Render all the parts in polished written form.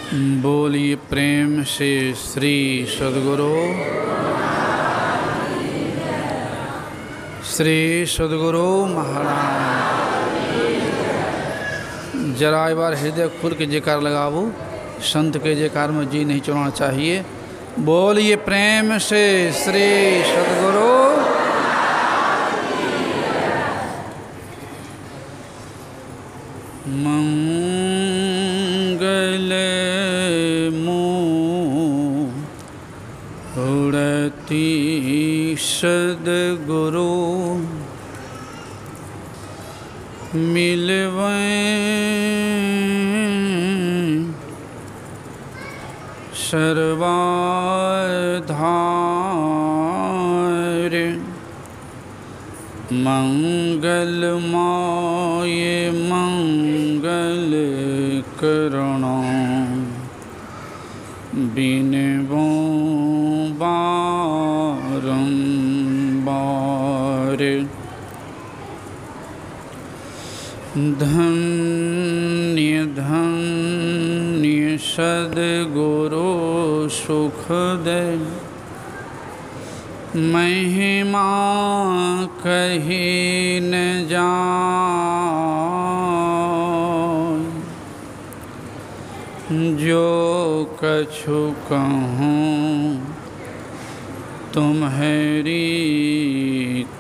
बोलिए प्रेम से श्री सद्गुरु महाराज। जरा एक बार हृदय खुल के जयकार लगाओ। संत के जयकार में जी नहीं चुराना चाहिए। बोलिए प्रेम से श्री सद्गुरु। मंगल मूर्ति सद्गुरु मिलवें सर्वाधार। मंगलमय मंगल करणो बिनवो बारंबार। धन्य धन्य सद्गुरु सुखदे महिमा कही न जाय। जो कछु कहूँ तुम्हारी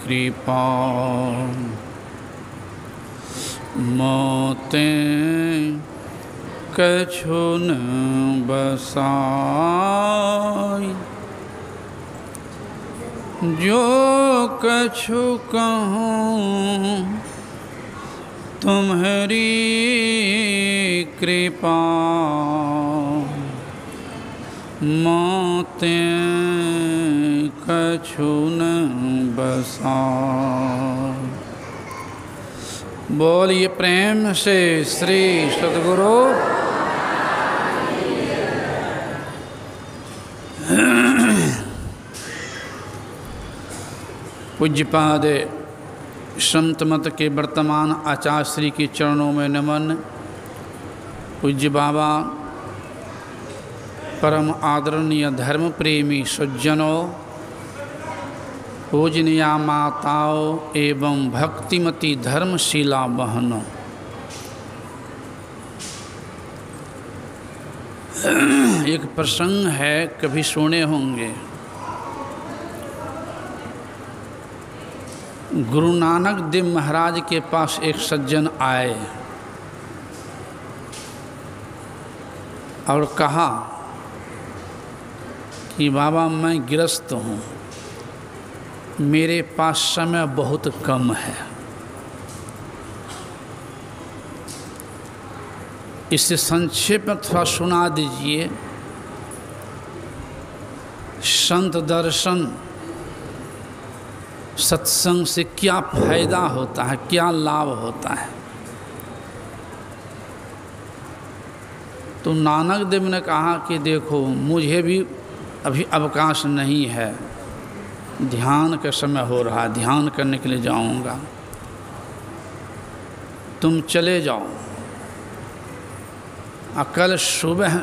कृपा। मोते कछु न बसाई। जो कछु कहूँ तुम्हारी कृपा। मोते कछु न बसाई। बोलिए प्रेम से श्री सद्गुरु। पूज्यपाद संत मत के वर्तमान आचार्य श्री के चरणों में नमन। पूज्य बाबा, परम आदरणीय धर्म प्रेमी सज्जनों, पूजनीया माताओं एवं भक्तिमती धर्मशिला बहनों, एक प्रसंग है, कभी सुने होंगे। गुरु नानक देव महाराज के पास एक सज्जन आए और कहा कि बाबा मैं गृहस्थ हूँ, मेरे पास समय बहुत कम है, इसे संक्षेप में थोड़ा सुना दीजिए। संत दर्शन सत्संग से क्या फायदा होता है, क्या लाभ होता है। तो नानक देव ने कहा कि देखो, मुझे भी अभी अवकाश नहीं है, ध्यान का समय हो रहा है, ध्यान करने के लिए जाऊंगा, तुम चले जाओ। कल सुबह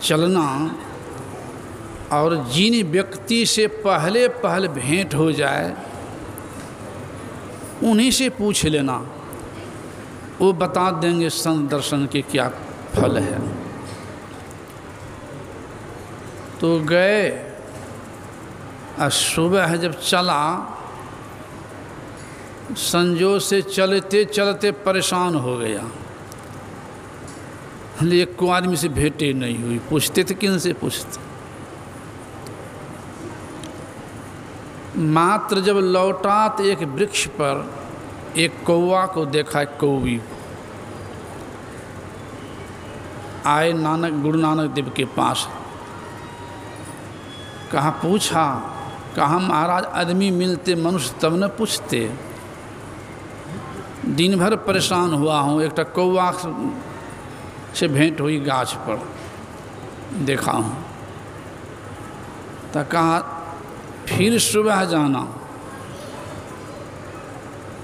चलना और जिन व्यक्ति से पहले भेंट हो जाए उन्हीं से पूछ लेना, वो बता देंगे संत दर्शन के क्या फल है। तो गए, सुबह जब चला, संजोग से चलते चलते परेशान हो गया। एक को आदमी से भेंटे नहीं हुई, पूछते थे किन से पूछते। मात्र जब लौटा तो एक वृक्ष पर एक कौवा को देखा, कौवी को। आए गुरु नानक देव के पास, कहा पूछा, कहा महाराज आदमी मिलते मनुष्य तब न पूछते, दिन भर परेशान हुआ हूँ, एक कौवा से भेंट हुई, गाछ पर देखा हूँ। तो कहा फिर सुबह जाना,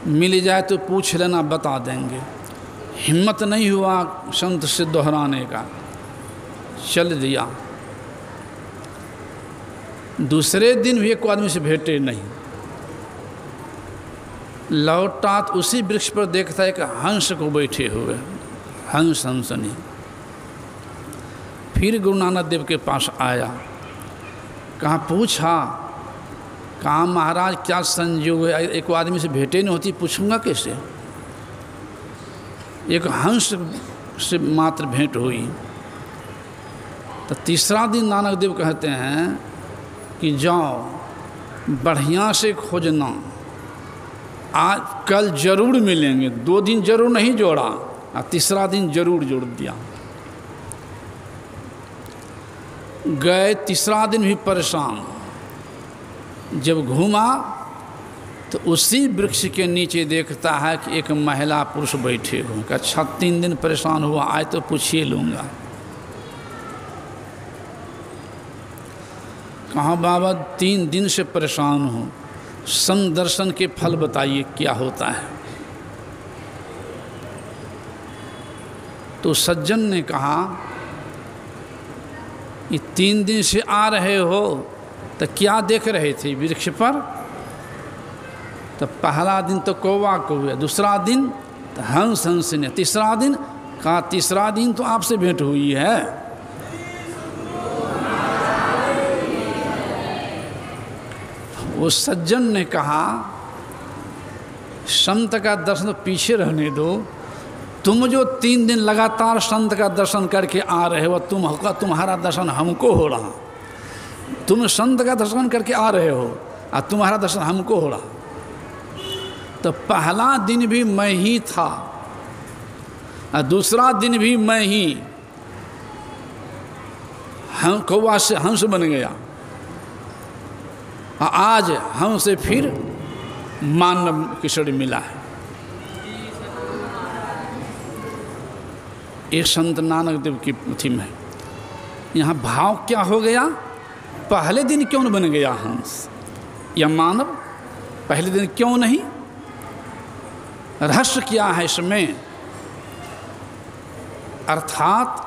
मिल जाए तो पूछ लेना, बता देंगे। हिम्मत नहीं हुआ संत से दोहराने का, चल दिया। दूसरे दिन भी एक आदमी से भेंटे नहीं, लौटा तो उसी वृक्ष पर देखता है कि हंस को बैठे हुए, हंस हंसनी। फिर गुरु नानक देव के पास आया, कहाँ पूछा, कहा महाराज क्या संयोग है, एक आदमी से भेंटे नहीं होती, पूछूंगा कैसे। एक हंस से मात्र भेंट हुई। तो तीसरा दिन नानक देव कहते हैं कि जाओ बढ़िया से खोजना, आज कल जरूर मिलेंगे। 2 दिन जरूर नहीं जोड़ा और तीसरा दिन जरूर जोड़ दिया। गए, तीसरा दिन भी परेशान। जब घूमा तो उसी वृक्ष के नीचे देखता है कि एक महिला पुरुष बैठे हुए। अच्छा 3 दिन परेशान हुआ, आज तो पूछिए लूँगा। कहा बाबा 3 दिन से परेशान हूँ, समदर्शन के फल बताइए क्या होता है। तो सज्जन ने कहा कि 3 दिन से आ रहे हो तो क्या देख रहे थे वृक्ष पर। तो पहला दिन तो कौवा कौवे, दूसरा दिन तो हंस हंस ने, तीसरा दिन कहा तीसरा दिन तो आपसे भेंट हुई है। वो सज्जन ने कहा संत का दर्शन पीछे रहने दो, तुम जो 3 दिन लगातार संत का दर्शन करके आ रहे हो, तुम्हारा दर्शन हमको हो रहा। तुम संत का दर्शन करके आ रहे हो और तुम्हारा दर्शन हमको हो रहा। तो पहला दिन भी मैं ही था और दूसरा दिन भी मैं ही, कौवा से हंस बन गया, आज हमसे फिर मानव किशोर मिला है। एक संत नानक देव की थी में यहाँ भाव क्या हो गया, पहले दिन क्यों न बन गया हंस या मानव, पहले दिन क्यों नहीं। रहस्य क्या है इसमें, अर्थात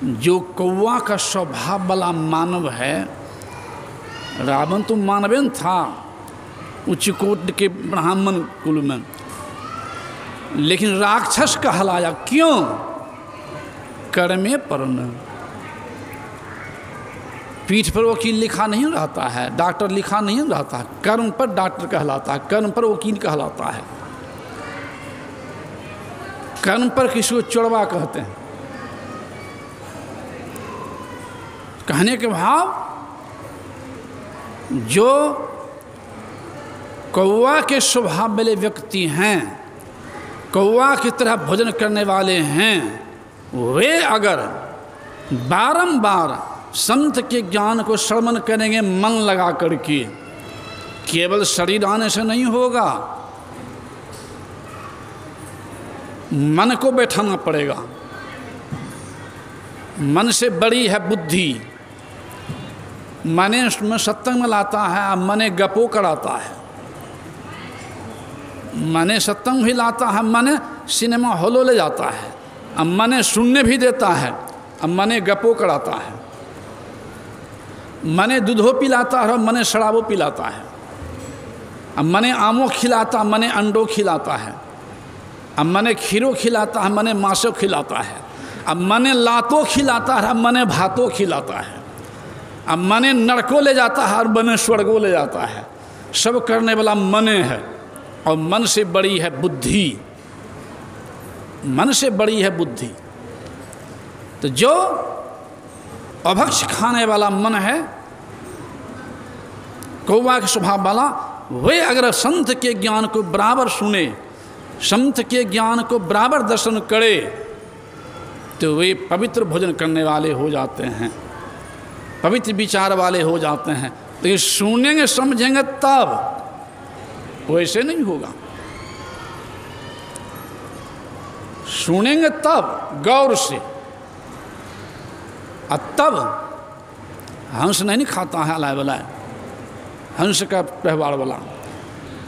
जो कौवा का स्वभाव वाला मानव है, रावण तो मानवेन था उच्च कोटि के ब्राह्मण कुल में, लेकिन राक्षस कहलाया क्यों, कर्मे परन। पीठ पर वकील लिखा नहीं रहता है, डॉक्टर लिखा नहीं रहता है, कर्म पर डॉक्टर कहलाता है, कर्म पर वकील कहलाता है। कर्म पर किसी को चोरवा कहते हैं। कहने के भाव, जो कौवा के स्वभाव वाले व्यक्ति हैं, कौवा की तरह भोजन करने वाले हैं, वे अगर बारंबार संत के ज्ञान को श्रवण करेंगे मन लगा करके, केवल शरीर आने से नहीं होगा, मन को बैठाना पड़ेगा। मन से बड़ी है बुद्धि, मने में सत्संग में लाता है, मने गपो कराता है, मने सत्संग भी लाता है, मने सिनेमा हॉलों ले जाता है, अब मने सुनने भी देता है, अब मने गपो कराता है, मने दूधो पिलाता है, मने शराबो पिलाता है, अब मने आमो खिलाता, मने अंडो खिलाता है, अब मने खीरो खिलाता है, मने मांसो खिलाता है, अब मने लातो खिलाता है, अब मने भातो खिलाता है, अब मने नरको ले जाता है और मने स्वर्गो ले जाता है। सब करने वाला मने है, और मन से बड़ी है बुद्धि, मन से बड़ी है बुद्धि। तो जो अभक्ष खाने वाला मन है, कौवा के स्वभाव वाला, वे अगर संत के ज्ञान को बराबर सुने, संत के ज्ञान को बराबर दर्शन करे, तो वे पवित्र भोजन करने वाले हो जाते हैं, पवित्र विचार वाले हो जाते हैं। तो ये सुनेंगे समझेंगे तब, वैसे नहीं होगा। सुनेंगे तब गौर से, और तब हंस नहीं खाता है अलाय बलाय, हंस का व्यवहार वाला,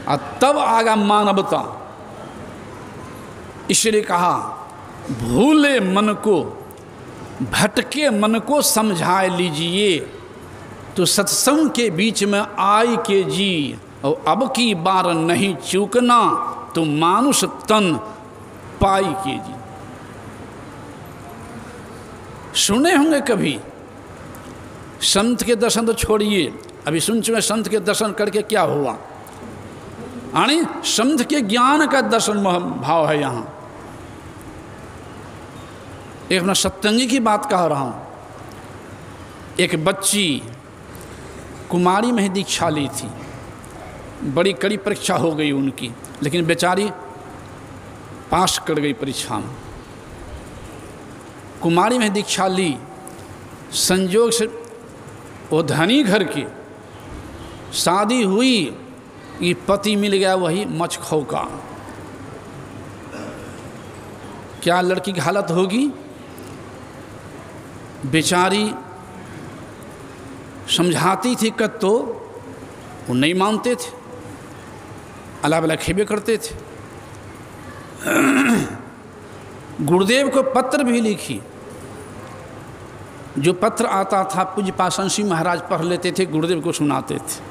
और तब आगा मानवता, इसलिए कहा भूले मन को, भटके मन को समझाए लीजिए, तो सत्संग के बीच में आय के जी, और अब की बार नहीं चूकना, तो मानुष तन पाई के जी। सुने होंगे कभी, संत के दर्शन तो छोड़िए, अभी सुन चुके संत के दर्शन करके क्या हुआ, यानी संत के ज्ञान का दर्शन भाव है यहाँ। एक मैं सत्संगी की बात कह रहा हूँ। एक बच्ची कुमारी में ही दीक्षा ली थी, बड़ी कड़ी परीक्षा हो गई उनकी, लेकिन बेचारी पास कर गई परीक्षा में। कुमारी में दीक्षा ली, संयोग से वो धनी घर की शादी हुई, ये पति मिल गया वही मचखौ का। क्या लड़की की हालत होगी, बेचारी समझाती थी कद तो वो नहीं मानते थे, अला बला खेबे करते थे। गुरुदेव को पत्र भी लिखी, जो पत्र आता था पूज्य पाषाण सिंह महाराज पढ़ लेते थे, गुरुदेव को सुनाते थे।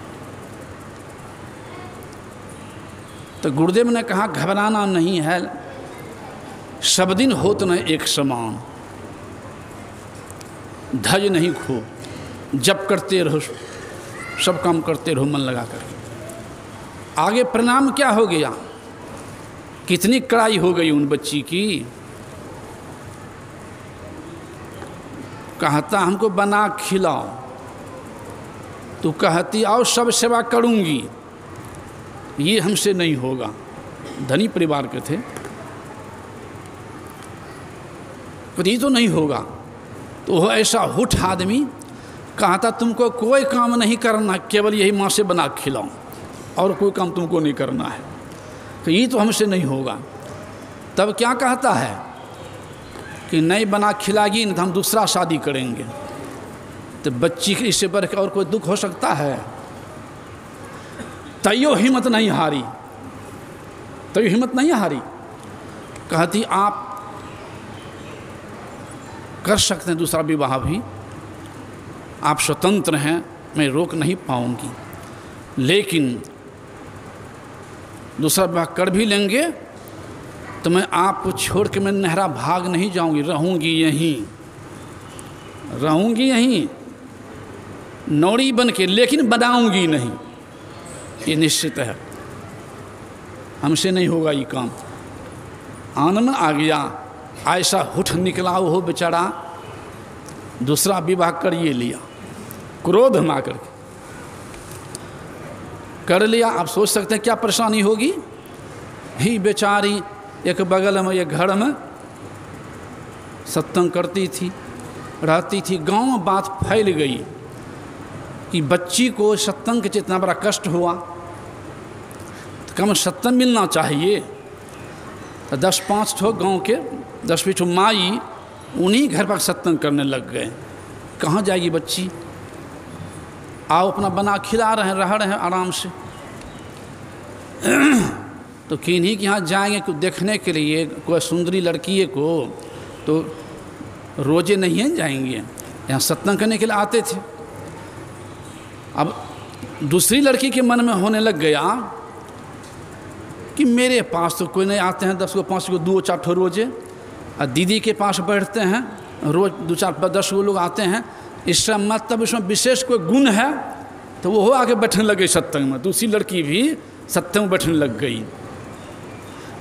तो गुरुदेव ने कहा घबराना नहीं है, सब दिन होत न एक समान, धैर्य नहीं खो, जप करते रहो, सब काम करते रहो मन लगा कर। आगे परिणाम क्या हो गया, कितनी कड़ाई हो गई उन बच्ची की। कहता हमको बना खिलाओ, तो कहती आओ सब सेवा करूंगी, ये हमसे नहीं होगा। धनी परिवार के थे, पर ये तो नहीं होगा। तो वो ऐसा हुठ आदमी कहता तुमको कोई काम नहीं करना, केवल यही माँ से बना खिलाओ, और कोई काम तुमको नहीं करना है, तो ये तो हमसे नहीं होगा। तब क्या कहता है कि नहीं बना खिलाएगी नहीं तो हम दूसरा शादी करेंगे। तो बच्ची के इससे बढ़ के और कोई दुख हो सकता है। तैयो हिम्मत नहीं हारी, तैयो हिम्मत नहीं हारी। कहती आप कर सकते हैं दूसरा विवाह भी, आप स्वतंत्र हैं, मैं रोक नहीं पाऊंगी, लेकिन दूसरा विवाह कर भी लेंगे तो मैं आपको छोड़ के मैं नहरा भाग नहीं जाऊंगी, रहूंगी यहीं, रहूंगी यहीं नौड़ी बन के, लेकिन बनाऊंगी नहीं, ये निश्चित है, हमसे नहीं होगा ये काम। आनंद आ गया, ऐसा हुठ निकला हो बेचारा, दूसरा विवाह कर ये लिया, क्रोध में आकर के कर लिया। आप सोच सकते हैं क्या परेशानी होगी। ही बेचारी एक बगल में एक घर में सत्संग करती थी, रहती थी। गांव में बात फैल गई कि बच्ची को सत्संग के इतना बड़ा कष्ट हुआ, तो कम सत्संग मिलना चाहिए। तो 10-5 ठो गांव के 10-20 ठो माई उन्हीं घर पर सत्संग करने लग गए। कहाँ जाएगी बच्ची, आओ अपना बना खिला रहे हैं, रह रहे हैं आराम से। तो किन्हीं के यहाँ जाएंगे देखने के लिए कोई सुंदरी लड़की को, तो रोजे नहीं हैं जाएंगे, यहाँ सत्संग करने के लिए आते थे। अब दूसरी लड़की के मन में होने लग गया कि मेरे पास तो कोई नहीं आते हैं, 10 को 5 को 2-4 ठो रोजे, और दीदी के पास बैठते हैं रोज 2-4-10 लोग आते हैं, इसका मतलब इसमें विशेष कोई गुण है, तो वो आके बैठने लगे सत्संग में। दूसरी लड़की भी सत्संग में बैठने लग गई।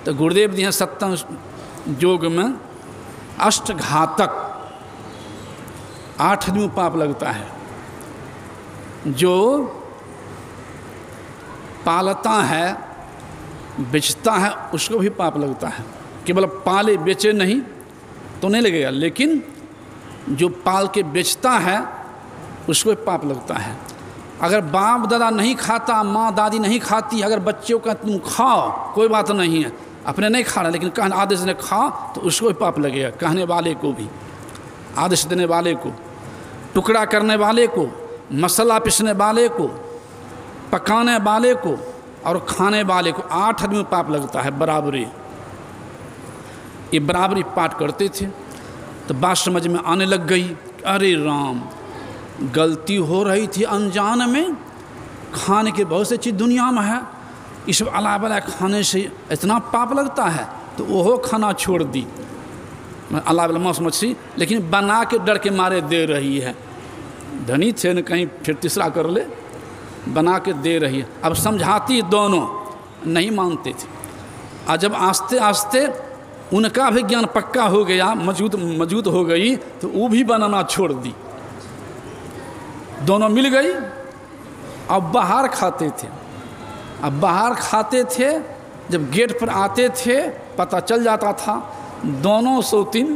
तो गुरुदेव जी हैं सत्संग योग में अष्टघातक 8 आदमी पाप लगता है। जो पालता है बेचता है उसको भी पाप लगता है। केवल पाले बेचे नहीं तो नहीं लगेगा, लेकिन जो पाल के बेचता है उसको भी पाप लगता है। अगर बाप दादा नहीं खाता, माँ दादी नहीं खाती, अगर बच्चों का तुम खाओ कोई बात नहीं है, अपने नहीं खा रहा लेकिन कहने आदेश ने खा तो उसको भी पाप लगेगा। कहने वाले को भी, आदेश देने वाले को, टुकड़ा करने वाले को, मसाला पीसने वाले को, पकाने वाले को और खाने वाले को 8 आदमी पाप लगता है बराबरी। ये बराबरी पाठ करते थे। तो बात समझ में आने लग गई, अरे राम, गलती हो रही थी अनजान में, खाने के बहुत से चीज़ दुनिया में है, इस अलावा वाला खाने से इतना पाप लगता है, तो वो खाना छोड़ दी अलावा वाला मांस मछली, लेकिन बना के डर के मारे दे रही है। धनी थे न, कहीं फिर तीसरा कर ले, बना के दे रही है। अब समझाती दोनों नहीं मानते थे। और जब आस्ते आस्ते उनका भी ज्ञान पक्का हो गया, मजबूत हो गई, तो वो भी बनाना छोड़ दी। दोनों मिल गई। अब बाहर खाते थे। अब बाहर खाते थे, जब गेट पर आते थे पता चल जाता था दोनों सौतीन,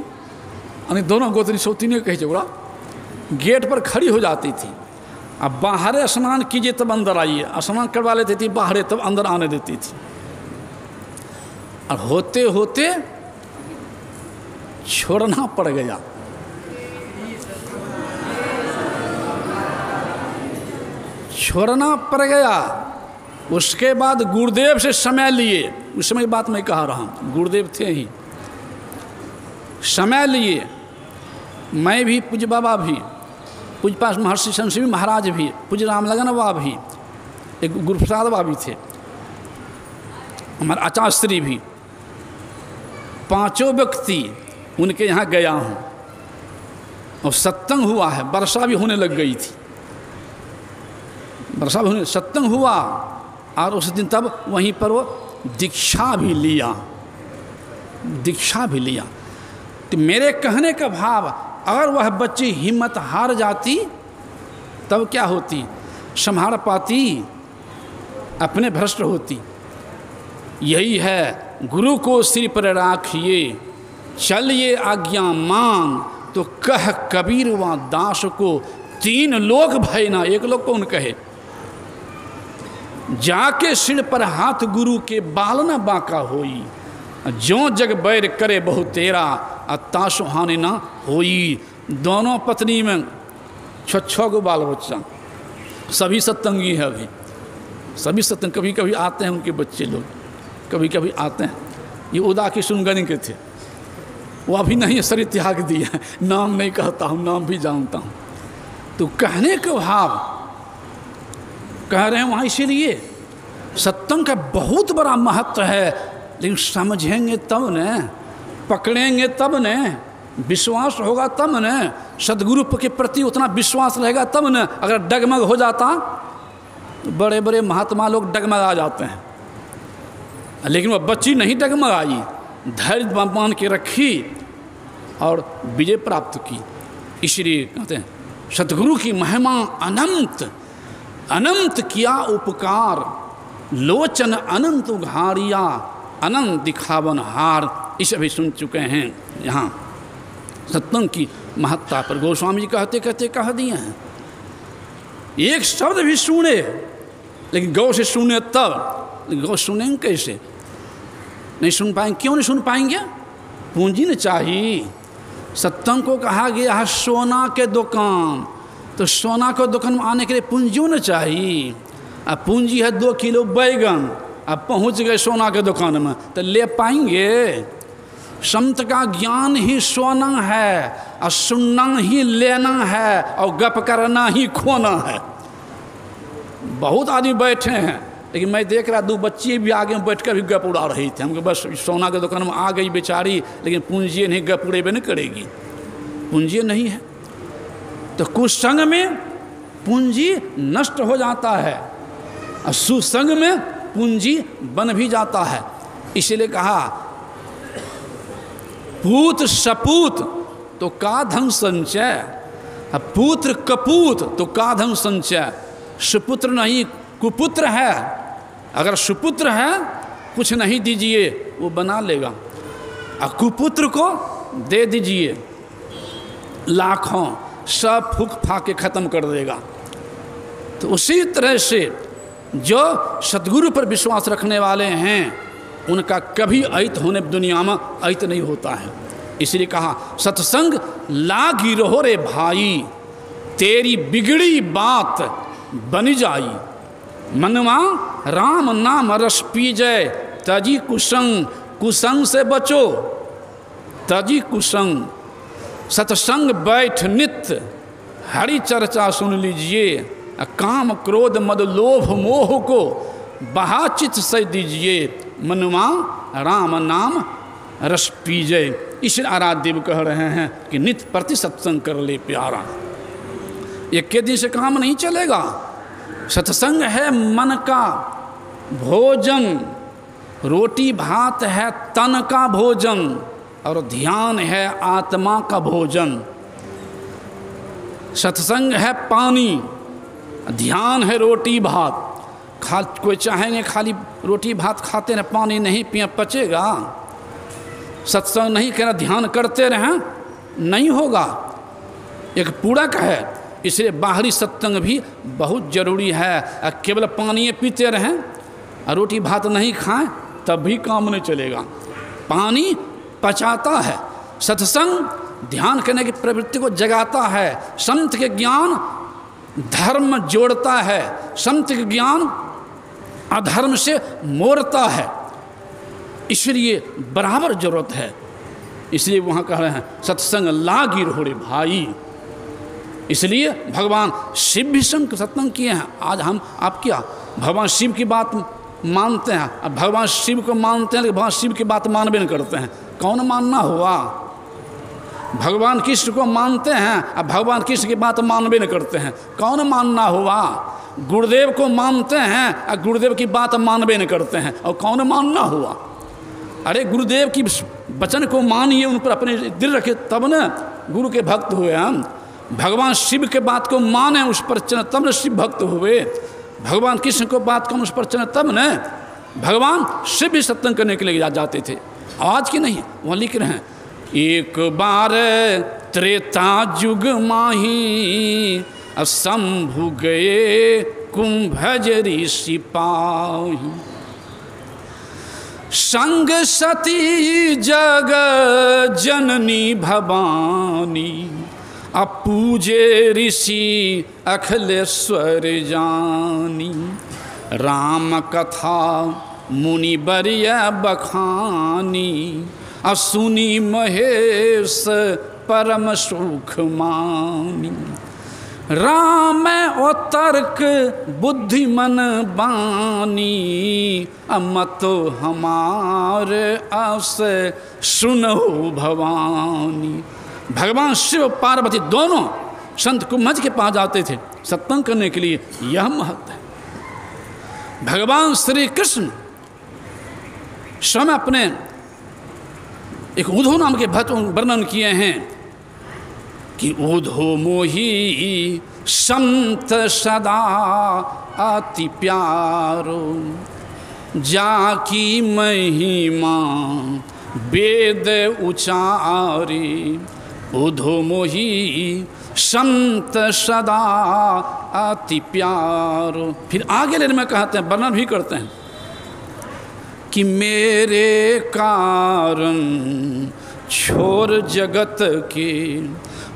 यानी दोनों गोतनी सौतीन कही चोरा गेट पर खड़ी हो जाती थी। अब बाहर स्नान कीजिए तब अंदर आइए, स्नान करवा लेती थी बाहर, तब अंदर आने देती थी। और होते होते छोड़ना पड़ गया। छोड़ना पड़ गया। उसके बाद गुरुदेव से समय लिए, उस समय की बात मैं कह रहा हूँ, गुरुदेव थे ही, समय लिए। मैं भी, पूज्य बाबा भी, पूज्य पास महर्षि संजीवी महाराज भी, पूज्य रामलगन बाबा भी, एक गुरुप्रसाद बाबा भी थे, हमारे आचार्य श्री भी, पांचों व्यक्ति उनके यहाँ गया हूँ। और सत्संग हुआ है, वर्षा भी होने लग गई थी, वर्षा भी होने, सत्संग हुआ। और उस दिन तब वहीं पर वो दीक्षा भी लिया, दीक्षा भी लिया। तो मेरे कहने का भाव, अगर वह बच्ची हिम्मत हार जाती तब क्या होती, संभाल पाती, अपने भ्रष्ट होती। यही है, गुरु को सिर पर राखिए, चलिए आज्ञा मान, तो कह कबीर व दास को, तीन लोक भय ना एक लोक कौन कहे। जाके सिर पर हाथ गुरु के बाल न बाका होई, जो जग बैर करे बहु तेरा, अत्ता सुहाने ना होई। दोनों पत्नी में 6 गो बाल बच्चा, सभी सत्संगी है अभी, सभी सत्संग, कभी कभी आते हैं उनके बच्चे लोग, कभी कभी आते हैं। ये उदा की सुनगनी के थे, वो अभी नहीं शरीर त्याग दिया, नाम नहीं कहता हूँ, नाम भी जानता हूँ। तो कहने के भाव कह रहे हैं वहाँ, इसीलिए सत्संग का बहुत बड़ा महत्व है। लेकिन समझेंगे तब न, पकड़ेंगे तब न, विश्वास होगा तब न, सदगुरु के प्रति उतना विश्वास रहेगा तब न। अगर डगमग हो जाता तो बड़े बड़े महात्मा लोग डगमगा जाते हैं, लेकिन वह बच्ची नहीं डगमगाई, धैर्य मान के रखी और विजय प्राप्त की। इसलिए कहते हैं सतगुरु की महिमा अनंत, अनंत किया उपकार, लोचन अनंत उघारिया, अनंत दिखावन हार। इसे भी सुन चुके हैं यहाँ सत्संग की महत्ता पर गोस्वामी जी कहते कहते कह दिए हैं। एक शब्द भी सुने, लेकिन गौ से सुने तब, लेकिन गौ सुनेंगे कैसे, नहीं सुन पाएंगे। क्यों नहीं सुन पाएंगे, पूंजी न चाहिए। सत्संग को कहा गया है सोना के दुकान, तो सोना को दुकान में आने के लिए पूंजी न चाहिए। अब पूंजी है 2 किलो बैगन, अब पहुंच गए सोना के दुकान में, तो ले पाएंगे। संत का ज्ञान ही सोना है, और सुनना ही लेना है, और गप करना ही खोना है। बहुत आदमी बैठे हैं, लेकिन मैं देख रहा 2 बच्चे भी आगे बैठ कर भी गप उड़ा रही थी। हमको बस सोना के दुकान में आ गई बेचारी, लेकिन पूंजी नहीं, गप उड़ेबे नहीं करेगी, पूंजी नहीं है। तो कुसंग में पूंजी नष्ट हो जाता है, और सुसंग में पूंजी बन भी जाता है। इसीलिए कहा पूत सपूत तो का धन संचय, पुत्र कपूत तो का धन संचय। सुपुत्र नहीं कुपुत्र है, अगर सुपुत्र है कुछ नहीं दीजिए वो बना लेगा, और कुपुत्र को दे दीजिए लाखों, सब फूक फाक के ख़त्म कर देगा। तो उसी तरह से जो सद्गुरु पर विश्वास रखने वाले हैं उनका कभी अहित होने दुनिया में अहित नहीं होता है। इसलिए कहा सत्संग लागी रहो रे भाई, तेरी बिगड़ी बात बन जाई। मनवा राम नाम रस पी जय, तजी कुसंग, कुसंग से बचो। तजी कुसंग, सत्संग बैठ नित्य हरि चर्चा सुन लीजिए, काम क्रोध मद लोभ मोह को बहाचित से दीजिए, मनुमा राम नाम रस पीजे। इसलिए आराध्य देव कह रहे हैं कि नित्य प्रति सत्संग कर ले प्यारा। एक के दिन से काम नहीं चलेगा। सत्संग है मन का भोजन, रोटी भात है तन का भोजन, और ध्यान है आत्मा का भोजन। सत्संग है पानी, ध्यान है रोटी भात। कोई चाहेंगे खाली रोटी भात खाते रहे, पानी नहीं पिए पचेगा? सत्संग नहीं करना, ध्यान करते रहें, नहीं होगा। एक पूरक है, इसलिए बाहरी सत्संग भी बहुत जरूरी है। केवल पानी पीते रहें और रोटी भात नहीं खाएं तब भी काम नहीं चलेगा। पानी पचाता है, सत्संग ध्यान करने की प्रवृत्ति को जगाता है, संत के ज्ञान धर्म जोड़ता है, संत के ज्ञान अधर्म से मोड़ता है। इसलिए बराबर जरूरत है। इसलिए वहाँ कह रहे हैं सत्संग लागी रोड़े भाई। इसलिए भगवान शिव भी सत्संग किए हैं। आज हम आप क्या भगवान शिव की बात मानते हैं? अब भगवान शिव को मानते हैं लेकिन भगवान शिव की बात मानबे नहीं करते हैं। कौन मानना हुआ? भगवान कृष्ण को मानते हैं, अब भगवान कृष्ण की बात मानबे नहीं करते हैं। कौन मानना हुआ? गुरुदेव को मानते हैं और गुरुदेव की बात मानबे नहीं करते हैं, और कौन मानना हुआ? अरे गुरुदेव की वचन को मानिए, उन पर अपने दिल रखे, तब न गुरु के भक्त हुए हम। भगवान शिव के बात को माने, उस पर चले, तब न शिव भक्त हुए। भगवान कृष्ण को बात को उस पर चले, तब न भगवान शिव भी सत्संग करने के लिए जाते थे। आज की नहीं, वहाँ लिख रहे हैं एक बार त्रेता युग माही, शंभु गए कुंभज ऋषि पाही। संग सती जग जननी भवानी, पूजे ऋषि अखिलेश्वर जानी। राम कथा मुनि बरिय बखानी, सुनी महेश परम सुख मानी। राम ओ तर्क बुद्धि मन बानी, मत हमारे आस सुनो भवानी। भगवान शिव पार्वती दोनों संत कुंभज के पास जाते थे सत्संग करने के लिए। यह महत्व है। भगवान श्री कृष्ण स्वयं अपने एक उद्धव नाम के भक्त वर्णन किए हैं कि उद्धव मोही संत सदा अति प्यारो, जाकी महिमा वेद उचारे। उद्धव मोही संत सदा अति प्यारो। फिर आगे लेने में कहते हैं, वर्णन भी करते हैं कि मेरे कारण छोड़ जगत के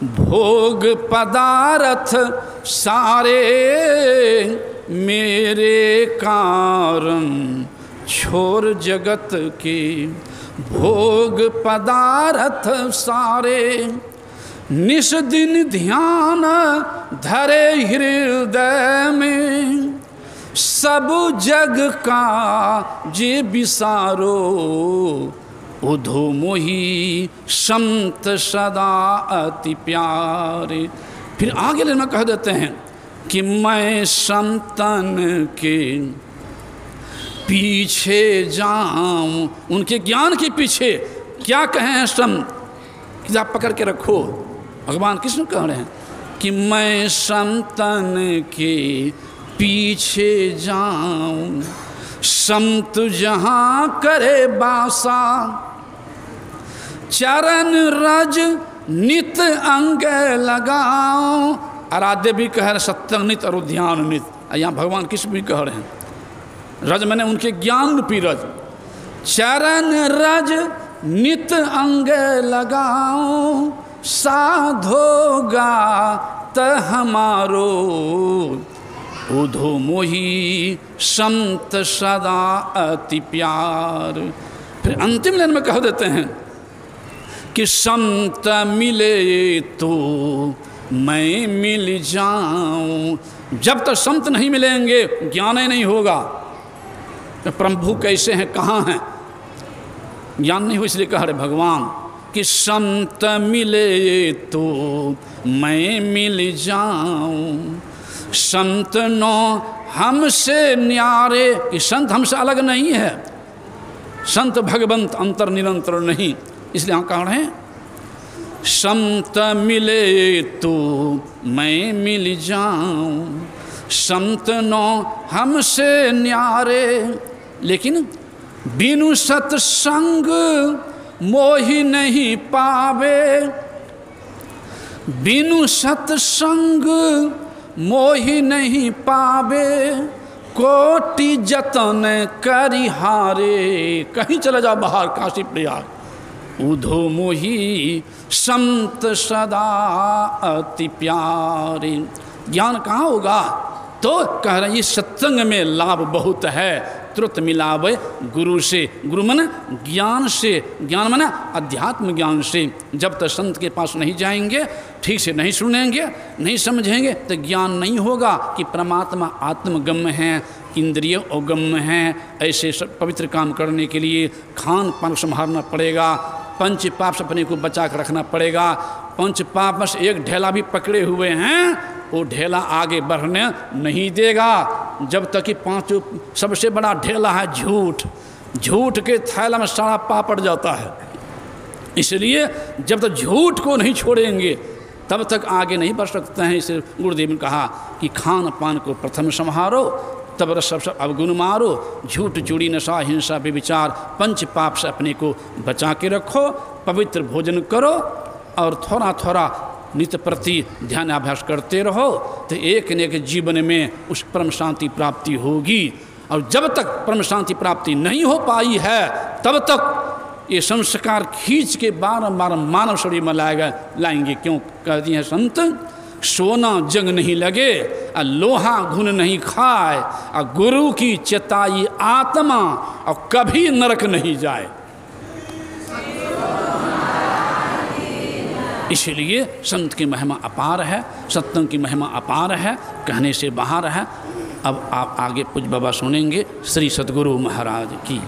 भोग पदार्थ सारे। मेरे कारण छोड़ जगत के भोग पदार्थ सारे। निस दिन ध्यान धरे हृदय में, सब जग का जे विसारो। उद्धव मोही संत सदा अति प्यारे। फिर आगे लेना कह देते हैं कि मैं संतन के पीछे जाऊं। उनके ज्ञान के पीछे क्या कहे हैं संत, कि आप पकड़ के रखो। भगवान कृष्ण कह रहे हैं कि मैं संतन के पीछे जाऊं। संत जहाँ करे बासा, चरण रज नित अंग लगाओ। आराध्य भी कह रहे सत्संग नित और ध्यान नित। यहाँ भगवान कृष्ण भी कह रहे हैं रज मैंने उनके ज्ञान रूपी रज। चरण रज नित अंग लगाओ, साधोगा त हमारो। उद्धव मोही संत सदा अति प्यार। फिर अंतिम लाइन में कह देते हैं कि संत मिले तो मैं मिल जाऊं। जब तक संत नहीं मिलेंगे ज्ञान ही नहीं होगा। तो प्रभु कैसे हैं, कहाँ हैं, ज्ञान नहीं हो। इसलिए कह रहे भगवान कि संत मिले तो मैं मिल जाऊं। संत नो हमसे न्यारे, कि संत हमसे अलग नहीं है, संत भगवंत अंतर निरंतर नहीं। इसलिए हम कह रहे हैं संत मिले तो मैं मिल जाऊं। संत नो हमसे न्यारे, लेकिन बिनु सत्संग मोहि नहीं पावे। बिनु सत्संग मोहि नहीं पावे, कोटि जतन करि हारे। कहीं चला जाओ बाहर, काशी प्रयाग, उधो मोहि संत सदा अति प्यारे। ज्ञान कहाँ होगा? तो कह रहे हैं इस सत्संग में लाभ बहुत है। तुरंत मिलावे गुरु से, गुरु मन ज्ञान से, ज्ञान मन अध्यात्म ज्ञान से। जब तक संत के पास नहीं जाएंगे, ठीक से नहीं सुनेंगे, नहीं समझेंगे, तो ज्ञान नहीं होगा कि परमात्मा आत्मगम्य है, इंद्रिय अवगम्य हैं। ऐसे सब पवित्र काम करने के लिए खान पान संभालना पड़ेगा, पंच पाप से अपने को बचा कर रखना पड़ेगा। पंच पाप में से एक ढेला भी पकड़े हुए हैं, वो ढेला आगे बढ़ने नहीं देगा। जब तक कि पांचों, सबसे बड़ा ढेला है झूठ। झूठ के थैला में सारा पाप पड़ जाता है। इसलिए जब तक झूठ को नहीं छोड़ेंगे तब तक आगे नहीं बढ़ सकते हैं। इसे गुरुदेव ने कहा कि खान पान को प्रथम संहारो, तब रस सब अवगुण मारो। झूठ चूड़ी नशा हिंसा बेविचार पंच पाप से अपने को बचा के रखो। पवित्र भोजन करो और थोड़ा थोड़ा नित्य प्रति ध्यान अभ्यास करते रहो, तो एक न एक जीवन में उस परम शांति प्राप्ति होगी। और जब तक परम शांति प्राप्ति नहीं हो पाई है, तब तक ये संस्कार खींच के बारंबार मानव शरीर में लाएंगे। क्यों कह दिए हैं संत, सोना जंग नहीं लगे और लोहा घुन नहीं खाए, और गुरु की चेताई आत्मा और कभी नरक नहीं जाए। इसलिए संत की महिमा अपार है, सत्संग की महिमा अपार है, कहने से बाहर है। अब आप आगे पूज्य बाबा सुनेंगे। श्री सद्गुरु महाराज की।